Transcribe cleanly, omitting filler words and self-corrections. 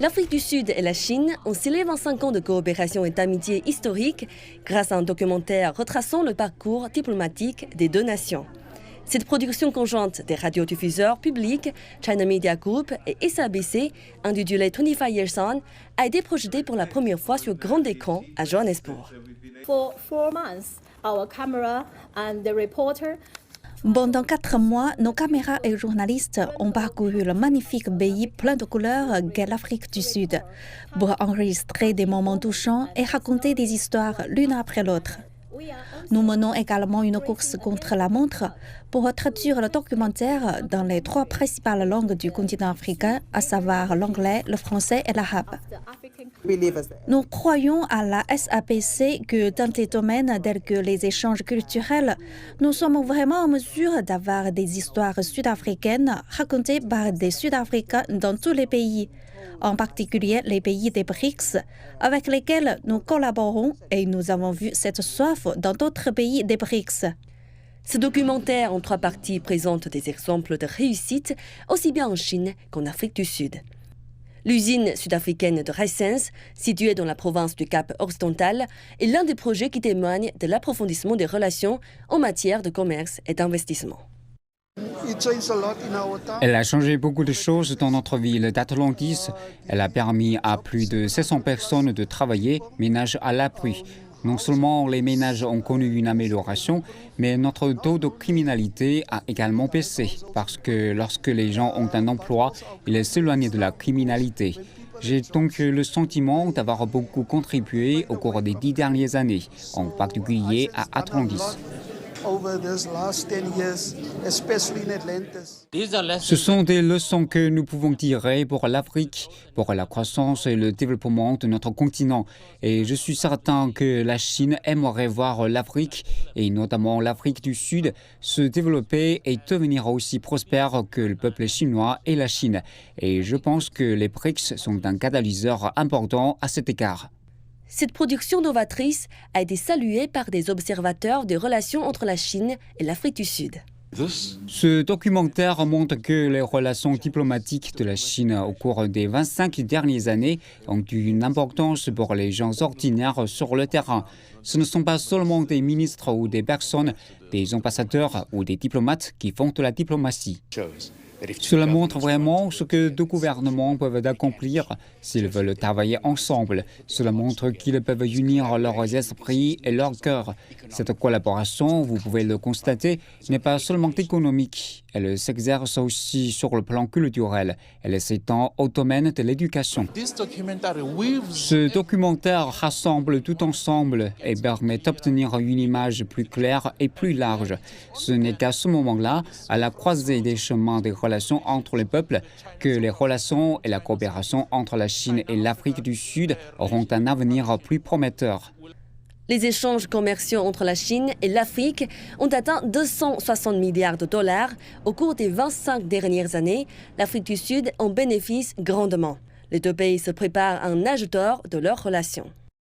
L'Afrique du Sud et la Chine ont scellé 25 ans de coopération et d'amitié historique grâce à un documentaire retraçant le parcours diplomatique des deux nations. Cette production conjointe des radiodiffuseurs publics, China Media Group et SABC, intitulée 25 Years On, a été projetée pour la première fois sur grand écran à Johannesburg. For 4 months, our camera and the reporter Pendant 4 mois, nos caméras et journalistes ont parcouru le magnifique pays plein de couleurs qu'est l'Afrique du Sud pour enregistrer des moments touchants et raconter des histoires l'une après l'autre. Nous menons également une course contre la montre pour traduire le documentaire dans les 3 principales langues du continent africain, à savoir l'anglais, le français et l'arabe. Nous croyons à la SABC que dans des domaines tels que les échanges culturels, nous sommes vraiment en mesure d'avoir des histoires sud-africaines racontées par des Sud-Africains dans tous les pays, en particulier les pays des BRICS, avec lesquels nous collaborons et nous avons vu cette soif dans d'autres pays des BRICS. Ce documentaire en 3 parties présente des exemples de réussite aussi bien en Chine qu'en Afrique du Sud. L'usine sud-africaine de Hisense, située dans la province du Cap occidental, est l'un des projets qui témoignent de l'approfondissement des relations en matière de commerce et d'investissement. Elle a changé beaucoup de choses dans notre ville d'Atlantis. Elle a permis à plus de 700 personnes de travailler, ménage à l'appui. Non seulement les ménages ont connu une amélioration, mais notre taux de criminalité a également baissé, parce que lorsque les gens ont un emploi, ils s'éloignent de la criminalité. J'ai donc le sentiment d'avoir beaucoup contribué au cours des 10 dernières années, en particulier à Atlantis. Ce sont des leçons que nous pouvons tirer pour l'Afrique, pour la croissance et le développement de notre continent. Et je suis certain que la Chine aimerait voir l'Afrique, et notamment l'Afrique du Sud, se développer et devenir aussi prospère que le peuple chinois et la Chine. Et je pense que les BRICS sont un catalyseur important à cet égard. Cette production novatrice a été saluée par des observateurs des relations entre la Chine et l'Afrique du Sud. Ce documentaire montre que les relations diplomatiques de la Chine au cours des 25 dernières années ont eu une importance pour les gens ordinaires sur le terrain. Ce ne sont pas seulement des ministres ou des personnes, des ambassadeurs ou des diplomates qui font de la diplomatie. Cela montre vraiment ce que deux gouvernements peuvent accomplir s'ils veulent travailler ensemble. Cela montre qu'ils peuvent unir leurs esprits et leurs cœurs. Cette collaboration, vous pouvez le constater, n'est pas seulement économique. Elle s'exerce aussi sur le plan culturel. Elle s'étend au domaine de l'éducation. Ce documentaire rassemble tout ensemble et permet d'obtenir une image plus claire et plus large. Ce n'est qu'à ce moment-là, à la croisée des chemins des relations entre les peuples, que les relations et la coopération entre la Chine et l'Afrique du Sud auront un avenir plus prometteur. Les échanges commerciaux entre la Chine et l'Afrique ont atteint 260 milliards de dollars au cours des 25 dernières années. L'Afrique du Sud en bénéficie grandement. Les deux pays se préparent à un âge d'or de leurs relations.